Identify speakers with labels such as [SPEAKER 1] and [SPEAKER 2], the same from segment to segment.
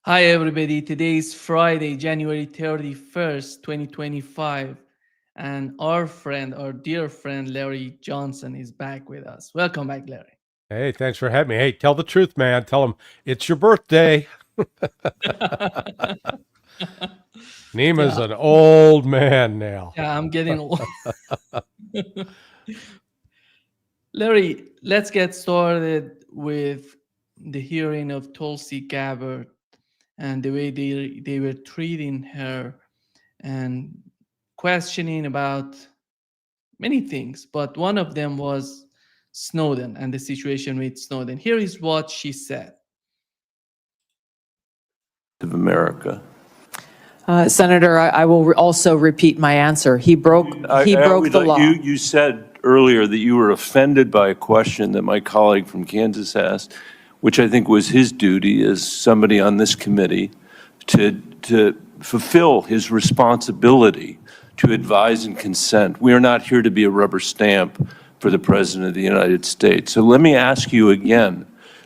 [SPEAKER 1] Hi, everybody. Today is Friday, January 31st, 2025. And our dear friend, Larry Johnson is back with us. Welcome back, Larry.
[SPEAKER 2] Hey, thanks for having me. Hey, tell the truth, man. Tell them it's your birthday. Nima's
[SPEAKER 1] Yeah,
[SPEAKER 2] an old man now.
[SPEAKER 1] yeah, I'm getting old. Larry, let's get started with the hearing of Tulsi Gabbard and the way they were treating her and questioning about many things, but one of them was Snowden and the situation with Snowden. Here is what she said.
[SPEAKER 3] Of America.
[SPEAKER 4] Senator, I will also repeat my answer. He broke the law.
[SPEAKER 3] You said earlier that you were offended by a question that my colleague from Kansas asked, which I think was his duty as somebody on this committee to fulfill his responsibility to advise and consent. We are not here to be a rubber stamp for the President of the United States. So let me ask you again,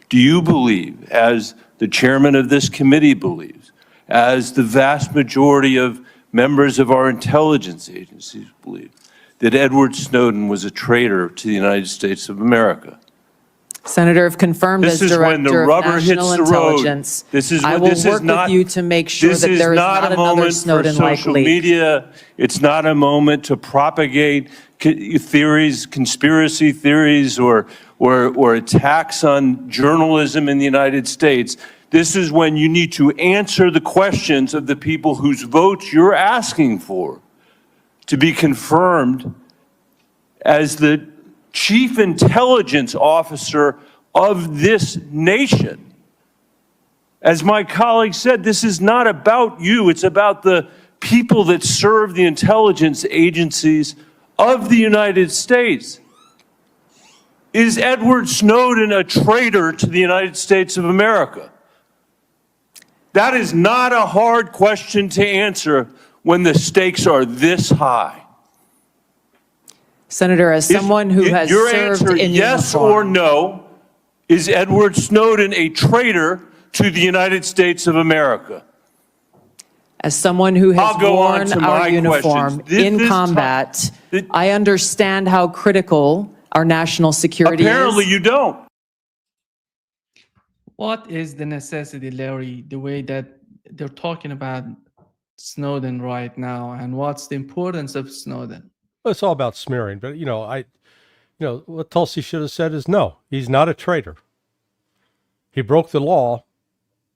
[SPEAKER 3] do you believe, as the chairman of this committee believes, as the vast majority of members of our intelligence agencies believe, that Edward Snowden was a traitor to the United States of America?
[SPEAKER 4] Senator, if confirmed as Director of National Intelligence, I will work with you to make sure that there is not another Snowden-like leak.
[SPEAKER 3] Media. It's not a moment to propagate theories, conspiracy theories, or attacks on journalism in the United States. This is when you need to answer the questions of the people whose votes you're asking for to be confirmed as the chief intelligence officer of this nation. As my colleague said, this is not about you. It's about the people that serve the intelligence agencies of the United States. Is Edward Snowden a traitor to the United States of America? That is not a hard question to answer when the stakes are this high.
[SPEAKER 4] Senator, as someone who has
[SPEAKER 3] your
[SPEAKER 4] served
[SPEAKER 3] answer,
[SPEAKER 4] in
[SPEAKER 3] yes
[SPEAKER 4] uniform,
[SPEAKER 3] or no, is Edward Snowden a traitor to the United States of America?
[SPEAKER 4] as someone who has
[SPEAKER 3] I'll go on
[SPEAKER 4] worn
[SPEAKER 3] to
[SPEAKER 4] our
[SPEAKER 3] my
[SPEAKER 4] uniform
[SPEAKER 3] questions.
[SPEAKER 4] in combat, I understand how critical our national security
[SPEAKER 3] Apparently
[SPEAKER 4] is.
[SPEAKER 3] you don't.
[SPEAKER 1] What is the necessity, Larry, the way that they're talking about Snowden right now, and what's the importance of Snowden?
[SPEAKER 2] Well, it's all about smearing, but what Tulsi should have said is no, he's not a traitor. He broke the law,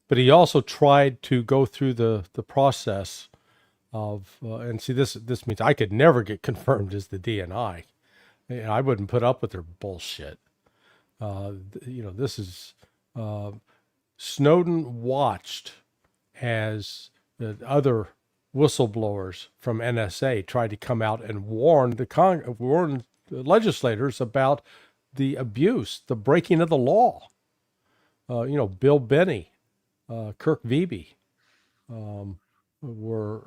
[SPEAKER 2] but he also tried to go through the process of and see this means I could never get confirmed as the DNI. I wouldn't put up with their bullshit. This is Snowden watched as the other whistleblowers from NSA tried to come out and warn the legislators about the abuse, the breaking of the law. Bill Benny, Kirk Beebe, were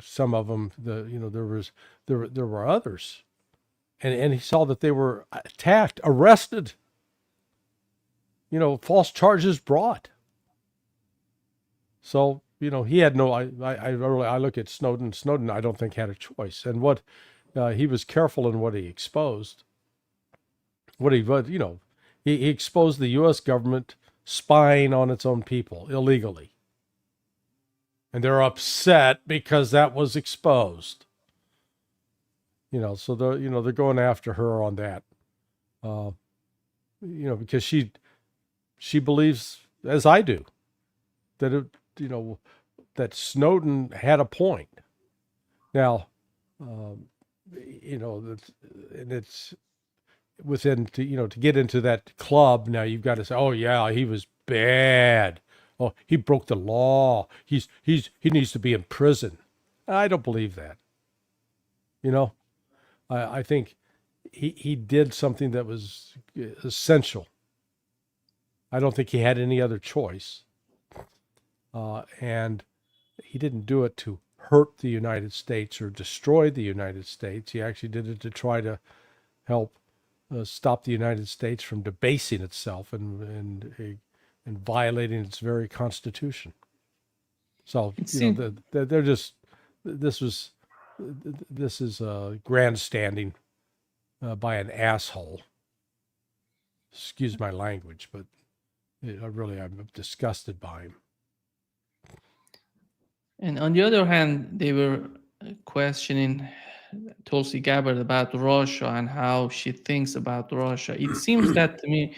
[SPEAKER 2] some of them. There were others, and he saw that they were attacked, arrested. False charges brought. So he had no. I look at Snowden. Snowden, I don't think had a choice, and what he was careful in what he exposed. He exposed the U.S. government spying on its own people illegally. And they're upset because that was exposed. So they're going after her on that. Because she believes, as I do, that that Snowden had a point. Now, and it's within to get into that club. Now you've got to say, oh yeah, he was bad. Oh, he broke the law. He needs to be in prison. I don't believe that. I think he did something that was essential. I don't think he had any other choice. And he didn't do it to hurt the United States or destroy the United States. He actually did it to try to help stop the United States from debasing itself and and violating its very constitution. So, they're just, this is grandstanding by an asshole. Excuse my language, but I'm disgusted by him.
[SPEAKER 1] And on the other hand, they were questioning Tulsi Gabbard about Russia and how she thinks about Russia. It seems that to me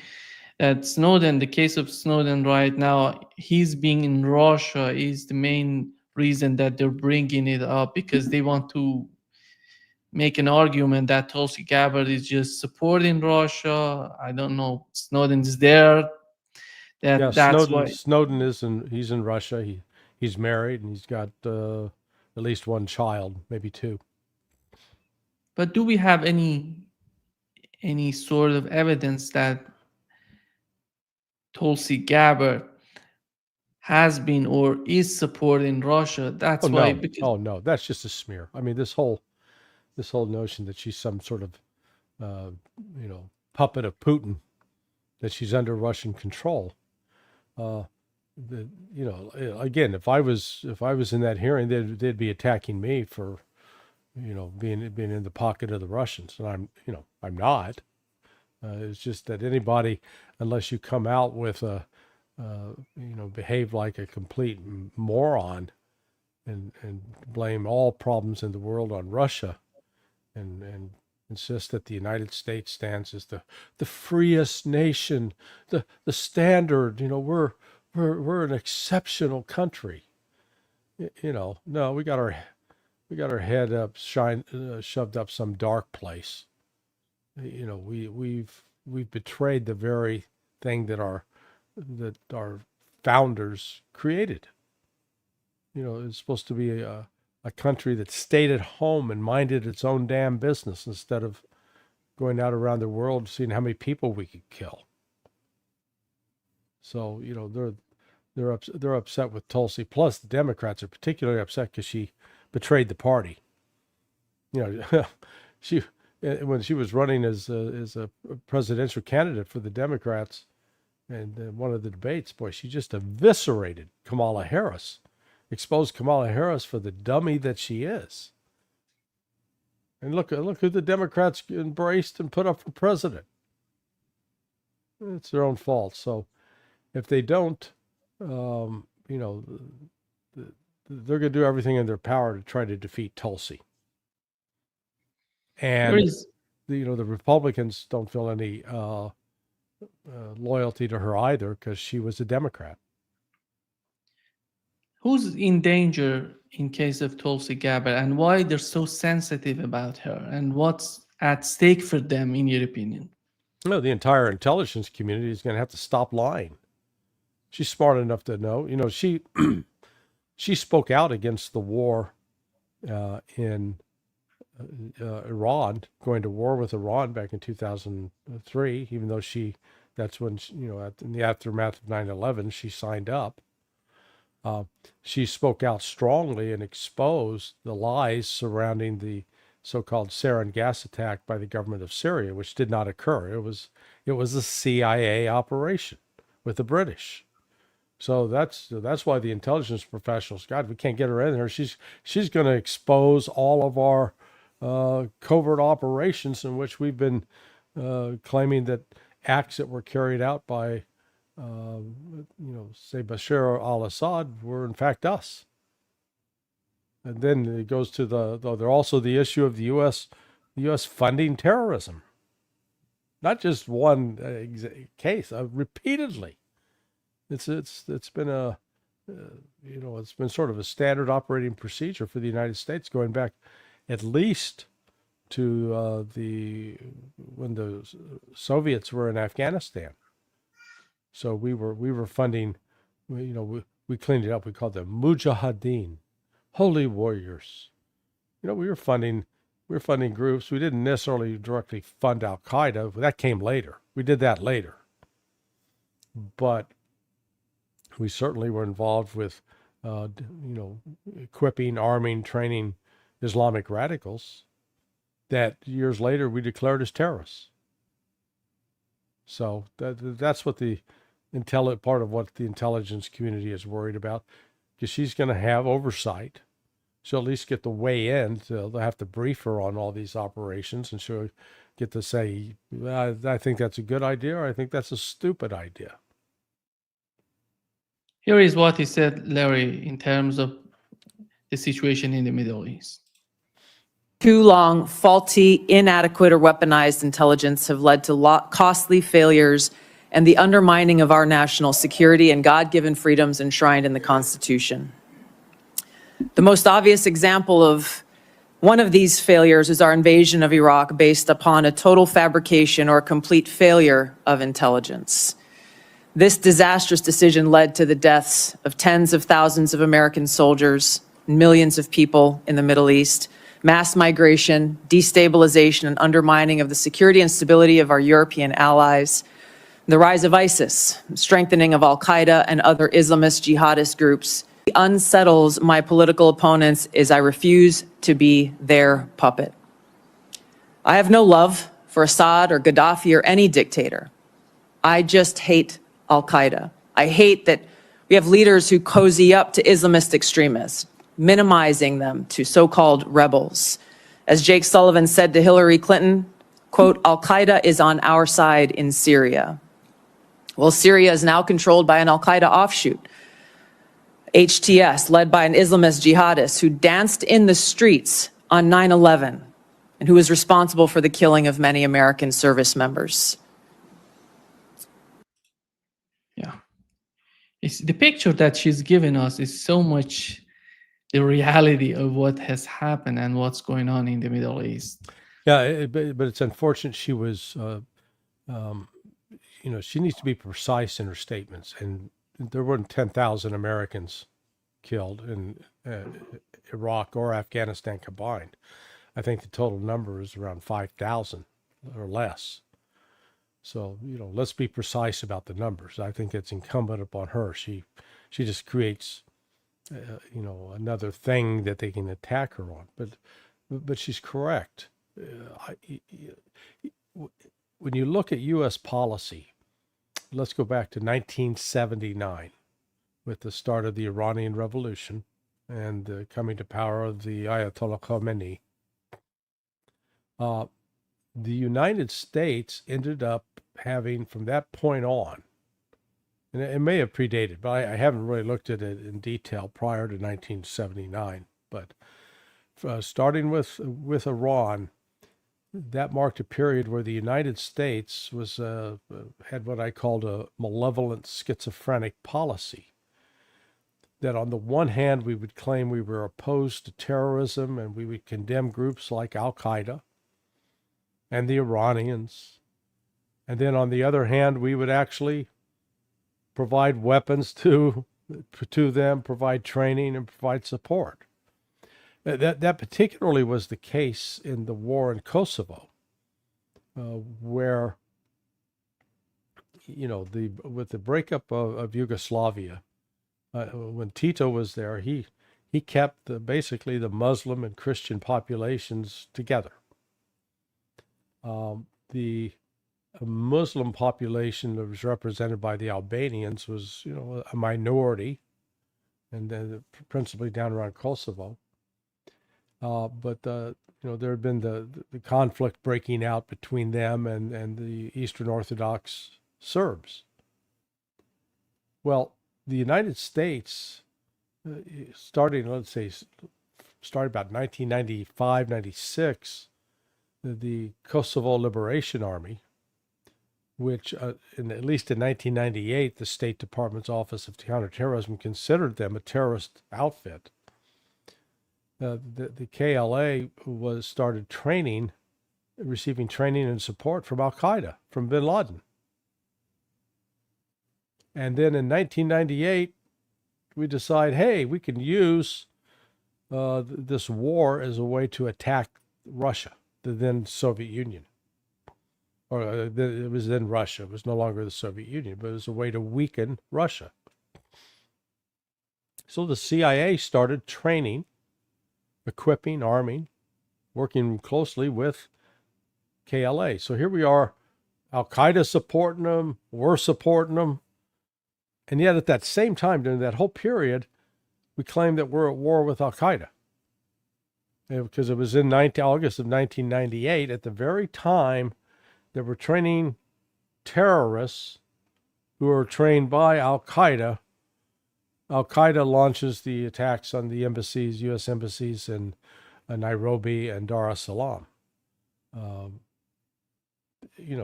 [SPEAKER 1] that Snowden, the case of Snowden right now, he's being in Russia is the main reason that they're bringing it up, because they want to make an argument that Tulsi Gabbard is just supporting Russia. I don't know. Snowden is there. That's why
[SPEAKER 2] Snowden he's in Russia. He's married and he's got at least one child, maybe two.
[SPEAKER 1] But do we have any sort of evidence that Tulsi Gabbard has been or is supporting Russia? That's why.
[SPEAKER 2] No, that's just a smear. I mean, this whole notion that she's some sort of puppet of Putin, that she's under Russian control. Again, if I was in that hearing, they'd be attacking me for, being in the pocket of the Russians, and I'm not. It's just that anybody, unless you come out with behave like a complete moron, and blame all problems in the world on Russia, and insist that the United States stands as the freest nation, the standard. We're an exceptional country. No, we got our head up, shoved up some dark place. We've betrayed the very thing that our founders created. It's supposed to be a country that stayed at home and minded its own damn business instead of going out around the world seeing how many people we could kill. So, they're upset with Tulsi. Plus, the Democrats are particularly upset because she betrayed the party. She when she was running as a presidential candidate for the Democrats, and one of the debates, boy, she just eviscerated Kamala Harris, exposed Kamala Harris for the dummy that she is. And look who the Democrats embraced and put up for president. It's their own fault. So if they don't, they're going to do everything in their power to try to defeat Tulsi. And the Republicans don't feel any loyalty to her either, because she was a Democrat.
[SPEAKER 1] Who's in danger in case of Tulsi Gabbard, and why they're so sensitive about her, and what's at stake for them, in your opinion?
[SPEAKER 2] No, the entire intelligence community is going to have to stop lying. She's smart enough to know. She spoke out against the war in Iran, going to war with Iran back in 2003, even though that's when, in the aftermath of 9/11, she signed up. She spoke out strongly and exposed the lies surrounding the so-called sarin gas attack by the government of Syria, which did not occur. It was a CIA operation with the British. So that's why the intelligence professionals, God, we can't get her in there. She's going to expose all of our covert operations in which we've been claiming that acts that were carried out by, say Bashar al-Assad were in fact us. And then it goes to they're also the issue of the U.S. funding terrorism. Not just one case, repeatedly. It's been it's been sort of a standard operating procedure for the United States going back at least to when the Soviets were in Afghanistan. So we were funding, we cleaned it up. We called them Mujahideen, holy warriors. We were funding groups. We didn't necessarily directly fund Al Qaeda. That came later. We did that later. But we certainly were involved with, equipping, arming, training Islamic radicals that years later we declared as terrorists. So that's what the part of what the intelligence community is worried about, because she's going to have oversight. She'll at least get to weigh in. They'll have to brief her on all these operations, and she'll get to say, I think that's a good idea, or I think that's a stupid idea.
[SPEAKER 1] Here is what he said, Larry, in terms of the situation in the Middle East.
[SPEAKER 4] Too long, faulty, inadequate, or weaponized intelligence have led to costly failures and the undermining of our national security and God-given freedoms enshrined in the Constitution. The most obvious example of one of these failures is our invasion of Iraq based upon a total fabrication or complete failure of intelligence. This disastrous decision led to the deaths of tens of thousands of American soldiers, millions of people in the Middle East, mass migration, destabilization, and undermining of the security and stability of our European allies, the rise of ISIS, strengthening of Al-Qaeda and other Islamist jihadist groups. What unsettles my political opponents is I refuse to be their puppet. I have no love for Assad or Gaddafi or any dictator. I just hate Al-Qaeda. I hate that we have leaders who cozy up to Islamist extremists, minimizing them to so-called rebels. As Jake Sullivan said to Hillary Clinton, quote, Al-Qaeda is on our side in Syria. Well, Syria is now controlled by an Al-Qaeda offshoot, HTS, led by an Islamist jihadist who danced in the streets on 9/11 and who was responsible for the killing of many American service members.
[SPEAKER 1] Yeah. The picture that she's given us is so much the reality of what has happened and what's going on in the Middle East.
[SPEAKER 2] Yeah, but it's unfortunate she was, she needs to be precise in her statements. And there weren't 10,000 Americans killed in Iraq or Afghanistan combined. I think the total number is around 5,000 or less. So, let's be precise about the numbers. I think it's incumbent upon her. She just creates, another thing that they can attack her on. But she's correct. When you look at U.S. policy, let's go back to 1979 with the start of the Iranian Revolution and the coming to power of the Ayatollah Khomeini. The United States ended up having, from that point on, and it may have predated, but I haven't really looked at it in detail prior to 1979. But starting with Iran, that marked a period where the United States had what I called a malevolent schizophrenic policy. That on the one hand, we would claim we were opposed to terrorism and we would condemn groups like Al-Qaeda and the Iranians. And then on the other hand, we would actually provide weapons to them, provide training, and provide support. That particularly was the case in the war in Kosovo, where, with the breakup of Yugoslavia, when Tito was there, he kept basically the Muslim and Christian populations together. The Muslim population that was represented by the Albanians was, a minority, and then principally down around Kosovo. But there had been the conflict breaking out between them and the Eastern Orthodox Serbs. Well, the United States, starting about 1995, 96, the Kosovo Liberation Army, which, at least in 1998, the State Department's Office of Counterterrorism considered them a terrorist outfit. The KLA started receiving training and support from Al-Qaeda, from bin Laden. And then in 1998, we decide, hey, we can use this war as a way to attack Russia, the then Soviet Union. It was then Russia. It was no longer the Soviet Union, but it was a way to weaken Russia. So the CIA started training, equipping, arming, working closely with KLA. So here we are, Al-Qaeda supporting them, we're supporting them, And yet at that same time, during that whole period, we claim that we're at war with Al-Qaeda. Because it was in August of 1998, at the very time that we're training terrorists who are trained by Al-Qaeda. Al-Qaeda launches the attacks on the embassies, U.S. embassies in Nairobi and Dar es Salaam.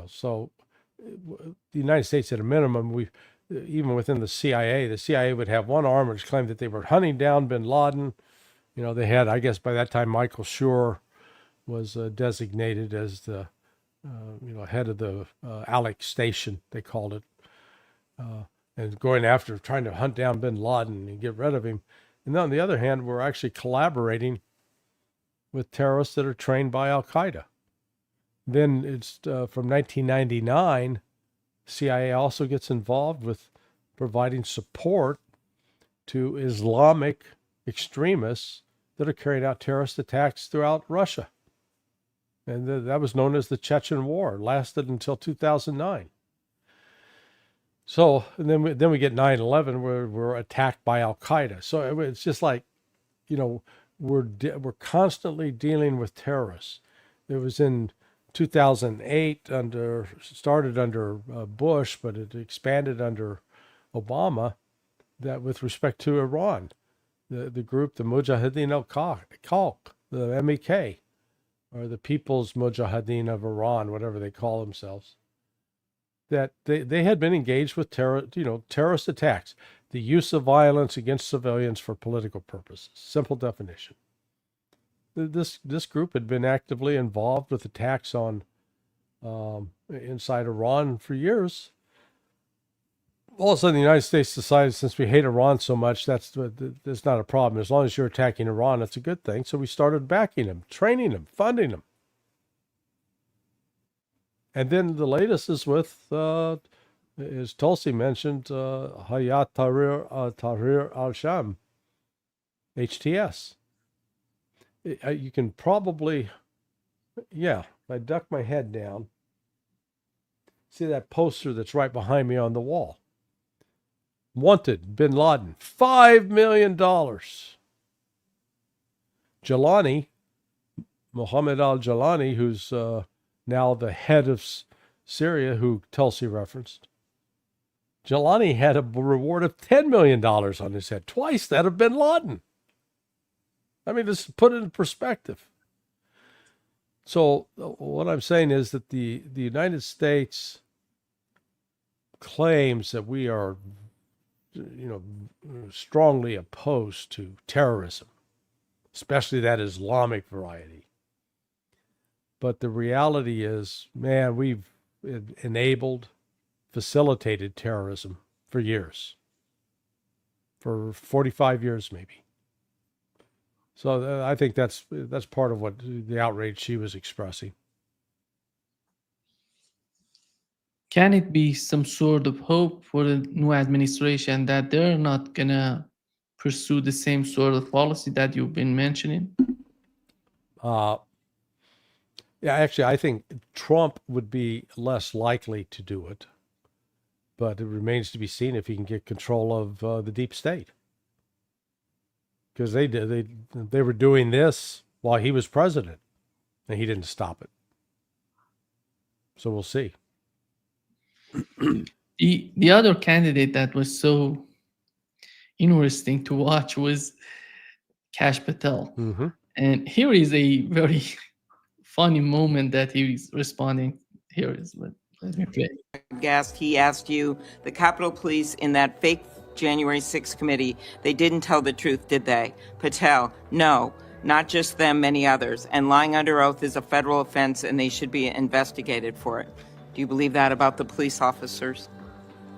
[SPEAKER 2] So the United States, at a minimum, even within the CIA would have one arm which claimed that they were hunting down bin Laden. They had, I guess by that time, Michael Schur was designated as the, head of the Alex Station, they called it, and going after, trying to hunt down bin Laden and get rid of him. And then on the other hand, we're actually collaborating with terrorists that are trained by Al-Qaeda. Then it's from 1999, CIA also gets involved with providing support to Islamic extremists that are carrying out terrorist attacks throughout Russia. And that was known as the Chechen War. It lasted until 2009. So and then we get 9/11, where we're attacked by Al-Qaeda. So it's just like, we're constantly dealing with terrorists. It was in 2008 started under Bush, but it expanded under Obama, that with respect to Iran, the group, the Mujahideen al-Khalq, the MEK, or the People's Mujahideen of Iran, whatever they call themselves, that they had been engaged with terrorist attacks, the use of violence against civilians for political purposes. Simple definition. This group had been actively involved with attacks on inside Iran for years. All of a sudden, the United States decided, since we hate Iran so much, that's not a problem. As long as you're attacking Iran, that's a good thing. So we started backing them, training them, funding them. And then the latest is with, as Tulsi mentioned, Hayat Tahrir al-Sham, HTS. You can probably, if I duck my head down, see that poster that's right behind me on the wall. Wanted, bin Laden, $5 million. Jalani, Mohammed al-Jalani, who's now the head of Syria, who Tulsi referenced. Jalani had a reward of $10 million on his head, twice that of bin Laden. I mean, just put it in perspective. So what I'm saying is that the United States claims that we are, strongly opposed to terrorism, especially that Islamic variety. But the reality is, man, we've enabled, facilitated terrorism for years, for 45 years maybe. So I think that's part of what the outrage she was expressing.
[SPEAKER 1] Can it be some sort of hope for the new administration that they're not going to pursue the same sort of policy that you've been mentioning?
[SPEAKER 2] Actually, I think Trump would be less likely to do it. But it remains to be seen if he can get control of the deep state. Because they were doing this while he was president, and he didn't stop it. So we'll see.
[SPEAKER 1] The other candidate that was so interesting to watch was Kash Patel.
[SPEAKER 2] Mm-hmm.
[SPEAKER 1] And here is a very funny moment that he's responding. Here is what, let me play.
[SPEAKER 5] He asked you, the Capitol Police in that fake January 6th committee, they didn't tell the truth, did they? Patel, no, not just them, many others. And lying under oath is a federal offense and they should be investigated for it. Do you believe that about the police officers?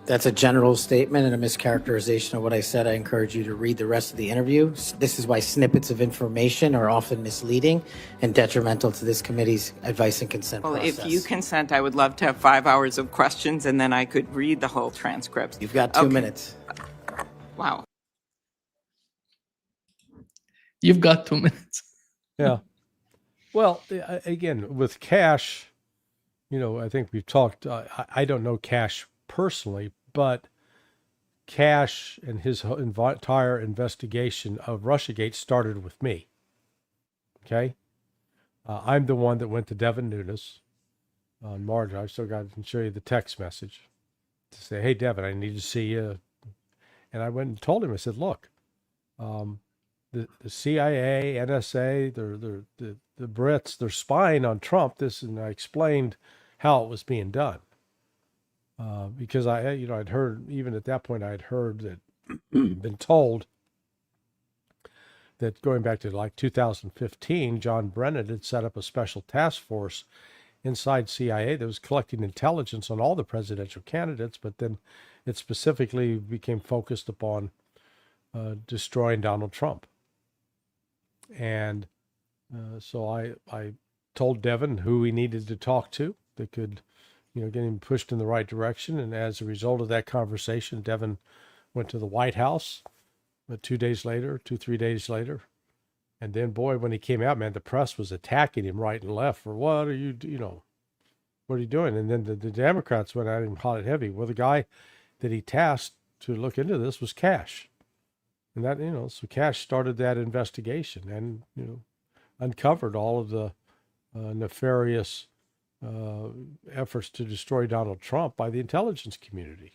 [SPEAKER 6] That's a general statement and a mischaracterization of what I said. I encourage you to read the rest of the interview. This is why snippets of information are often misleading and detrimental to this committee's advice and consent process.
[SPEAKER 5] Well, if you consent, I would love to have 5 hours of questions and then I could read the whole transcript.
[SPEAKER 6] You've got 2 minutes.
[SPEAKER 5] Wow.
[SPEAKER 1] You've got 2 minutes.
[SPEAKER 2] Yeah. Well, again, with Kash, I think we've talked, I don't know Kash personally, but Kash and his entire investigation of Russiagate started with me. Okay? I'm the one that went to Devin Nunes on March. I still got to show you the text message to say, hey, Devin, I need to see you. And I went and told him, I said, look, the CIA, NSA, the Brits, they're spying on Trump. And I explained how it was being done. Because I'd heard, even at that point, I'd heard that, been told that going back to like 2015, John Brennan had set up a special task force inside CIA that was collecting intelligence on all the presidential candidates, but then it specifically became focused upon destroying Donald Trump. And so I told Devin who he needed to talk to that could, get him pushed in the right direction. And as a result of that conversation, Devin went to the White House 3 days later. And then, boy, when he came out, man, the press was attacking him right and left for what are you doing? And then the Democrats went at him hot and heavy. Well, the guy that he tasked to look into this was Kash. And that, so Kash started that investigation and, uncovered all of the nefarious efforts to destroy Donald Trump by the intelligence community.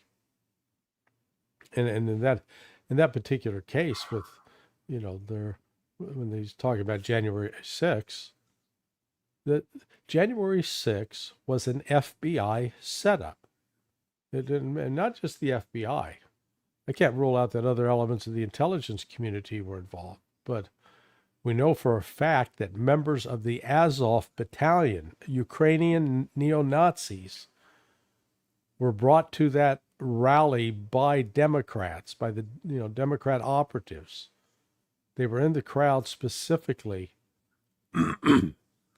[SPEAKER 2] And in that particular case with, when he's talking about January 6th, that January 6th was an FBI setup. And not just the FBI. I can't rule out that other elements of the intelligence community were involved, but we know for a fact that members of the Azov battalion, Ukrainian neo-Nazis, were brought to that rally by Democrats, by the Democrat operatives. They were in the crowd specifically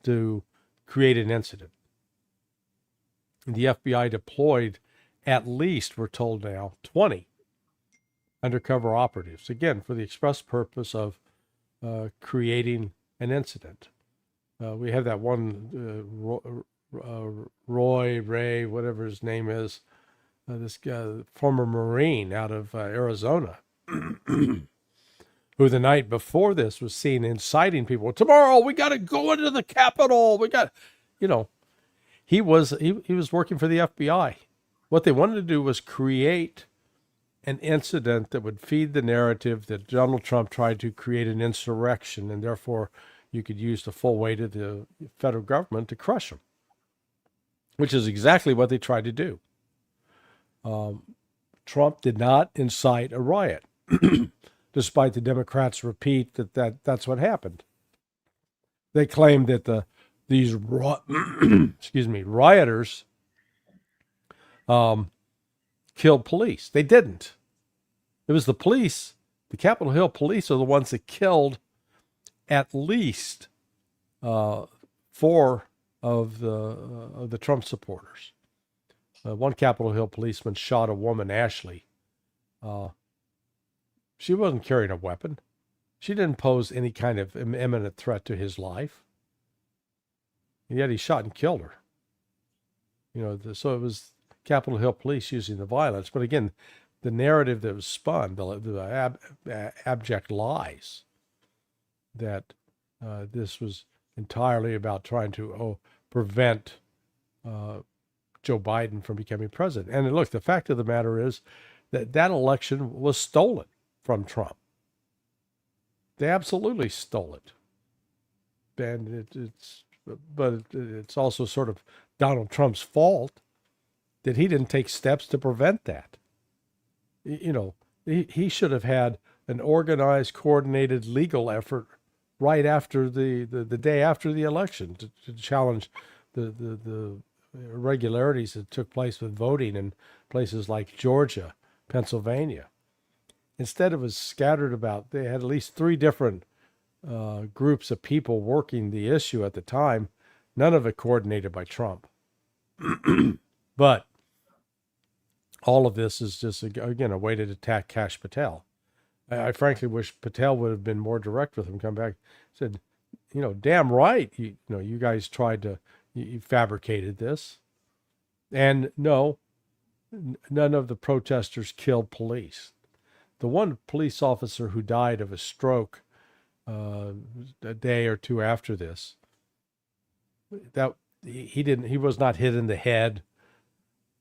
[SPEAKER 2] to create an incident. The FBI deployed at least, we're told now, 20 undercover operatives, again, for the express purpose of creating an incident. We have that one Ray, whatever his name is, this guy, former Marine out of Arizona, who the night before this was seen inciting people. Tomorrow we got to go into the Capitol. We got, he was working for the FBI. What they wanted to do was create an incident that would feed the narrative that Donald Trump tried to create an insurrection, and therefore you could use the full weight of the federal government to crush him, which is exactly what they tried to do. Trump did not incite a riot, despite the Democrats repeat that's what happened. They claimed that these rioters killed police. They didn't. It was the police, the Capitol Hill police are the ones that killed at least 4 of the Trump supporters. One Capitol Hill policeman shot a woman, Ashley. She wasn't carrying a weapon. She didn't pose any kind of imminent threat to his life. And yet he shot and killed her. So it was Capitol Hill police using the violence. But again, the narrative that was spun, the abject lies that this was entirely about trying to prevent Joe Biden from becoming president. And look, the fact of the matter is that election was stolen from Trump. They absolutely stole it. And it's also sort of Donald Trump's fault that he didn't take steps to prevent that. He should have had an organized, coordinated legal effort right after the day after the election to challenge the irregularities that took place with voting in places like Georgia, Pennsylvania. Instead, it was scattered about. They had at least 3 different groups of people working the issue at the time, none of it coordinated by Trump. But all of this is just, again, a way to attack Kash Patel. I frankly wish Patel would have been more direct with him, come back, said, damn right, you guys tried to, you fabricated this. And no, none of the protesters killed police. The one police officer who died of a stroke a day or two after this, that he was not hit in the head.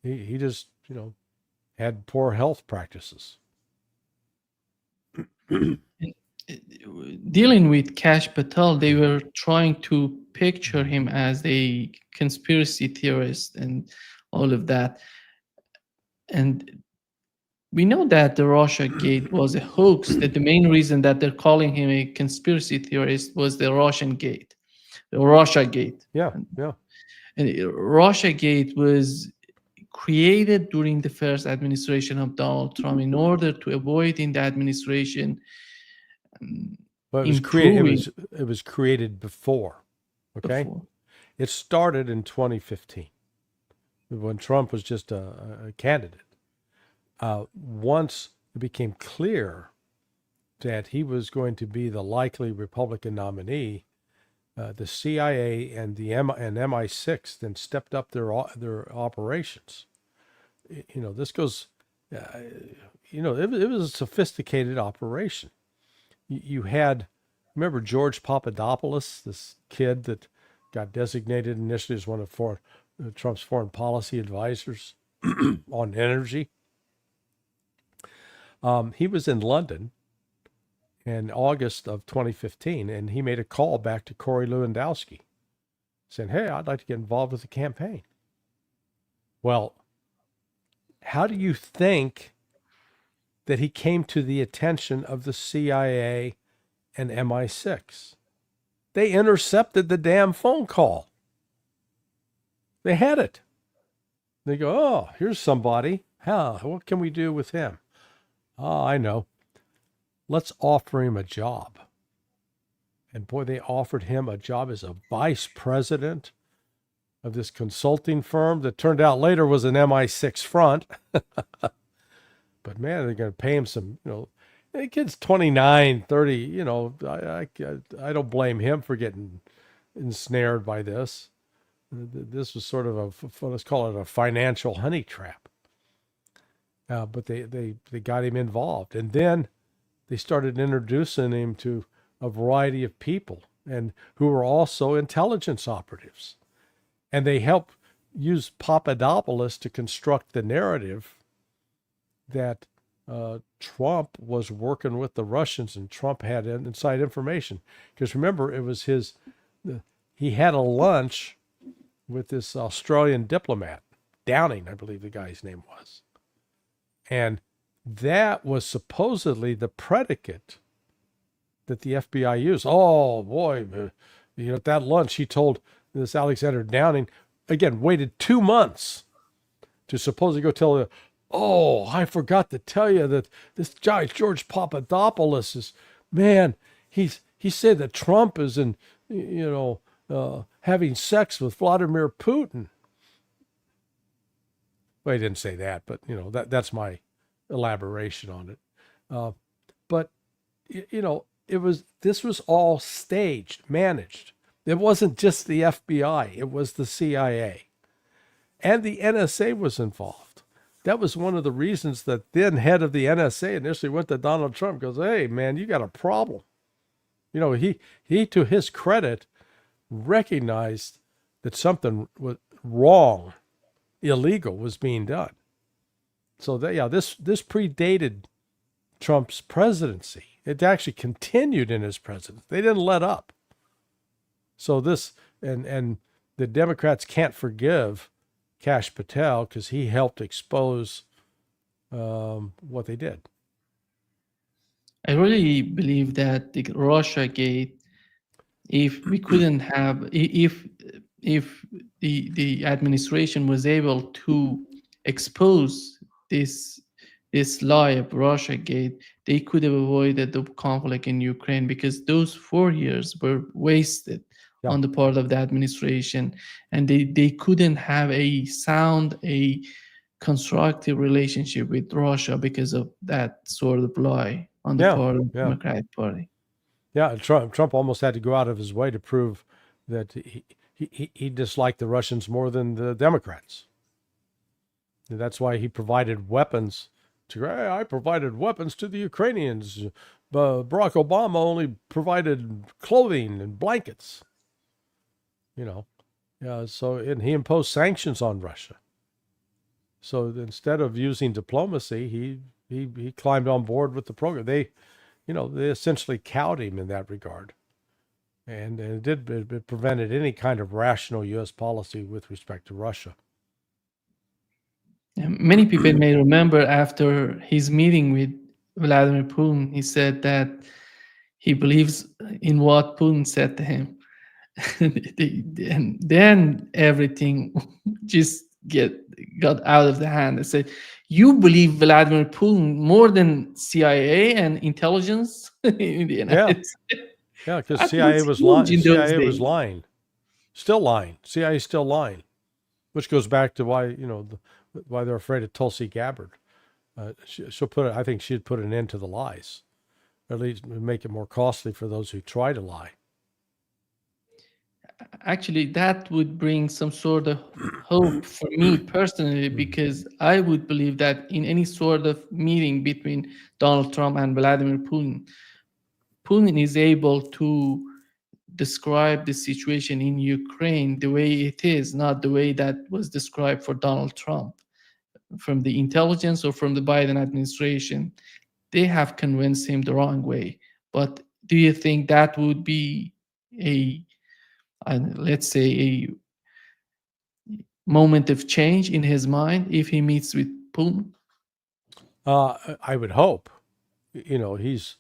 [SPEAKER 2] He just, had poor health practices.
[SPEAKER 1] Dealing with Kash Patel, they were trying to picture him as a conspiracy theorist and all of that. And we know that the Russia Gate was a hoax, that the main reason that they're calling him a conspiracy theorist was the Russian Gate, the Russia Gate.
[SPEAKER 2] Yeah.
[SPEAKER 1] And Russia Gate was created during the first administration of Donald Trump in order to avoid in the administration.
[SPEAKER 2] But it was created before. Okay.
[SPEAKER 1] Before.
[SPEAKER 2] It started in 2015 when Trump was just a candidate. Once it became clear that he was going to be the likely Republican nominee, the CIA and the MI6 then stepped up their operations. This goes. It was a sophisticated operation. You had, remember George Papadopoulos, this kid that got designated initially as one of Trump's foreign policy advisors on energy. He was in London in August of 2015, and he made a call back to Corey Lewandowski saying, hey, I'd like to get involved with the campaign. Well, how do you think that he came to the attention of the CIA and MI6? They intercepted the damn phone call. They had it. They go, oh, here's somebody. What can we do with him? Oh, I know. Let's offer him a job. And boy, they offered him a job as a vice president of this consulting firm that turned out later was an MI6 front. But man, they're going to pay him some, the kid's 29, 30, I don't blame him for getting ensnared by this. This was sort of let's call it a financial honey trap. But they got him involved. And then they started introducing him to a variety of people and who were also intelligence operatives. And they helped use Papadopoulos to construct the narrative that Trump was working with the Russians and Trump had inside information. Because remember, it was he had a lunch with this Australian diplomat, Downing, I believe the guy's name was. And that was supposedly the predicate that the FBI used. Oh, boy, at that lunch, he told this Alexander Downing, again, waited 2 months to supposedly go tell the, oh, I forgot to tell you that this guy, George Papadopoulos, is, man, he said that Trump is having sex with Vladimir Putin. Well, he didn't say that, but, that's my elaboration on it. But, this was all staged, managed. It wasn't just the FBI. It was the CIA. And the NSA was involved. That was one of the reasons that then head of the NSA initially went to Donald Trump, goes, hey, man, you got a problem. He to his credit, recognized that something was wrong, illegal was being done. So this predated Trump's presidency. It actually continued in his presidency. They didn't let up. So this, and the Democrats can't forgive Kash Patel because he helped expose what they did.
[SPEAKER 1] I really believe that the Russia Gate, if we couldn't have, if the administration was able to expose this lie of Russia Gate, they could have avoided the conflict in Ukraine, because those 4 years were wasted on the part of the administration, and they couldn't have a constructive relationship with Russia because of that sort of lie on the part of the Democratic Party.
[SPEAKER 2] Yeah, Trump almost had to go out of his way to prove that he disliked the Russians more than the Democrats. And that's why he provided weapons hey, I provided weapons to the Ukrainians. Barack Obama only provided clothing and blankets. And he imposed sanctions on Russia. So instead of using diplomacy, he climbed on board with the program. They essentially cowed him in that regard. And it prevented any kind of rational U.S. policy with respect to Russia.
[SPEAKER 1] Many people may remember after his meeting with Vladimir Putin, he said that he believes in what Putin said to him. And then everything just got out of the hand. They said, you believe Vladimir Putin more than CIA and intelligence in the United States?
[SPEAKER 2] Yeah, because CIA was lying. Still lying. CIA is still lying, which goes back to why why they're afraid of Tulsi Gabbard. She'll put it. I think she'd put an end to the lies, or at least make it more costly for those who try to lie.
[SPEAKER 1] Actually, that would bring some sort of hope for me personally, because I would believe that in any sort of meeting between Donald Trump and Vladimir Putin, Putin is able to describe the situation in Ukraine the way it is, not the way that was described for Donald Trump. From the intelligence or from the Biden administration, they have convinced him the wrong way. But do you think that would be let's say a moment of change in his mind if he meets with Putin?
[SPEAKER 2] I would hope. His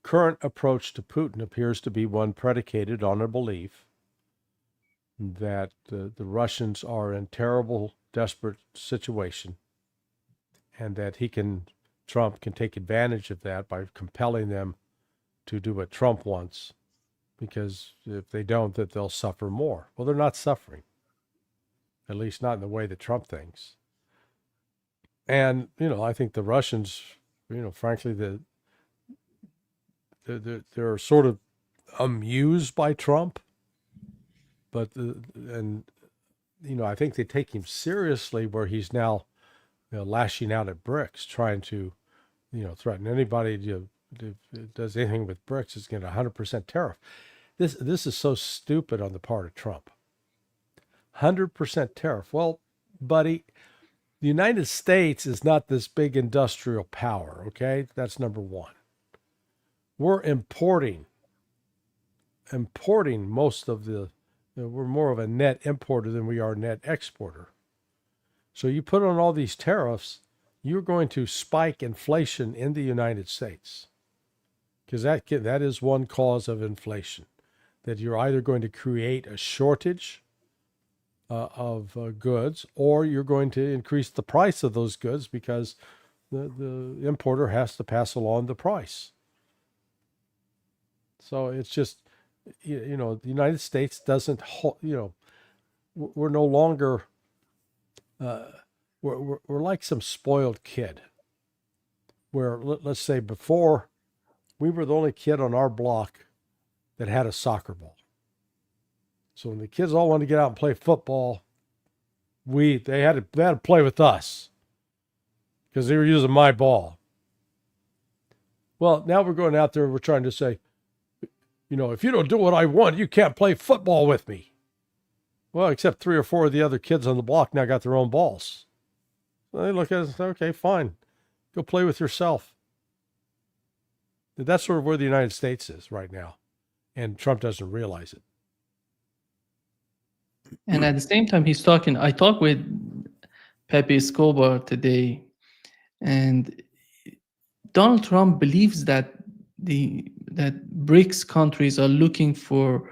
[SPEAKER 2] current approach to Putin appears to be one predicated on a belief that the Russians are in terrible, desperate situation, and that Trump can take advantage of that by compelling them to do what Trump wants, because if they don't, that they'll suffer more. Well, they're not suffering, at least not in the way that Trump thinks. And, I think the Russians, frankly, they're sort of amused by Trump, but I think they take him seriously, where he's now lashing out at BRICS, trying to threaten anybody who does anything with BRICS is getting 100% tariff. This is so stupid on the part of Trump. 100% tariff. Well, buddy, the United States is not this big industrial power, okay? That's number one. We're importing most of we're more of a net importer than we are net exporter. So you put on all these tariffs, you're going to spike inflation in the United States, because that is one cause of inflation, that you're either going to create a shortage of goods, or you're going to increase the price of those goods because the importer has to pass along the price. So it's just, the United States doesn't, we're no longer, we're like some spoiled kid, where, let's say, before, we were the only kid on our block that had a soccer ball. So when the kids all wanted to get out and play football, they had to play with us, because they were using my ball. Well, now we're going out there, we're trying to say, if you don't do what I want, you can't play football with me. Well, except 3 or 4 of the other kids on the block now got their own balls. So they look at us and say, okay, fine. Go play with yourself. That's sort of where the United States is right now. And Trump doesn't realize it.
[SPEAKER 1] And at the same time, I talked with Pepe Escobar today, and Donald Trump believes that BRICS countries are looking for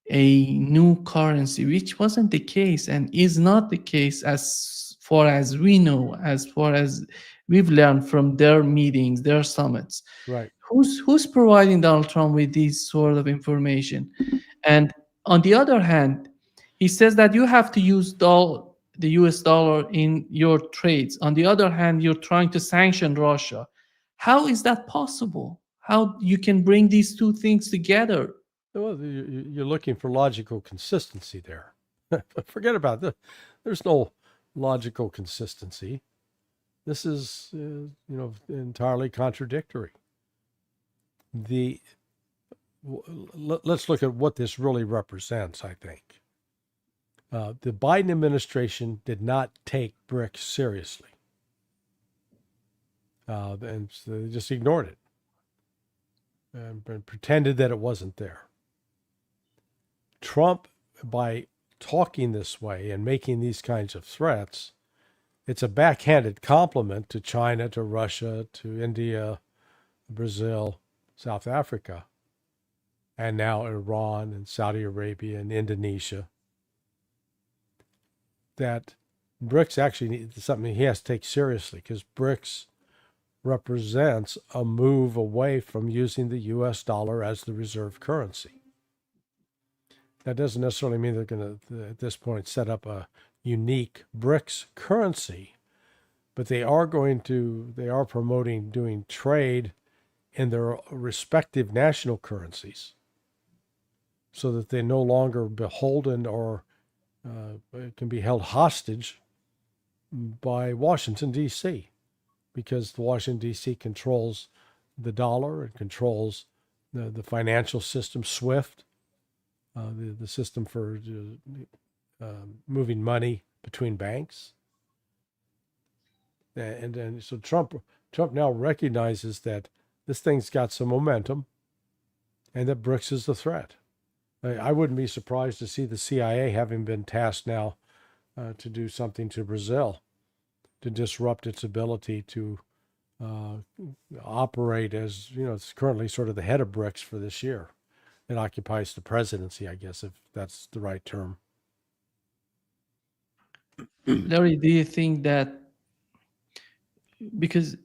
[SPEAKER 1] a new currency, which wasn't the case and is not the case as far as we know, as far as we've learned from their meetings, their summits.
[SPEAKER 2] Right.
[SPEAKER 1] Who's providing Donald Trump with this sort of information? And on the other hand, he says that you have to use the US dollar in your trades. On the other hand, you're trying to sanction Russia. How is that possible? How you can bring these two things together?
[SPEAKER 2] Well, you're looking for logical consistency there. Forget about There's no logical consistency. This is, entirely contradictory. Let's look at what this really represents, I think. The Biden administration did not take BRICS seriously. And so they just ignored it and pretended that it wasn't there. Trump, by talking this way and making these kinds of threats, it's a backhanded compliment to China, to Russia, to India, Brazil, South Africa, and now Iran and Saudi Arabia and Indonesia, that BRICS actually is something he has to take seriously, because BRICS represents a move away from using the US dollar as the reserve currency. That doesn't necessarily mean they're going to, at this point, set up a unique BRICS currency, but they are promoting doing trade in their respective national currencies so that they're no longer beholden or can be held hostage by Washington, D.C., because Washington, D.C. controls the dollar and controls the financial system, SWIFT, the system for moving money between banks. And so Trump now recognizes that this thing's got some momentum and that BRICS is the threat. I wouldn't be surprised to see the CIA having been tasked now to do something to Brazil to disrupt its ability to operate as, it's currently sort of the head of BRICS for this year. It occupies the presidency, I guess, if that's the right term.
[SPEAKER 1] Larry, do you think that because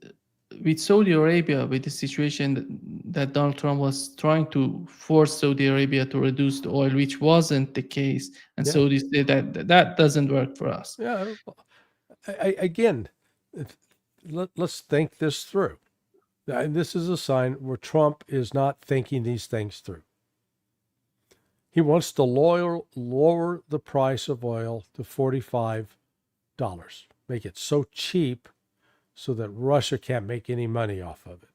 [SPEAKER 1] with Saudi Arabia, with the situation that Donald Trump was trying to force Saudi Arabia to reduce the oil, which wasn't the case, and Saudi said that doesn't work for us.
[SPEAKER 2] Yeah. Again, let's think this through. And this is a sign where Trump is not thinking these things through. He wants to lower the price of oil to $45, make it so cheap so that Russia can't make any money off of it.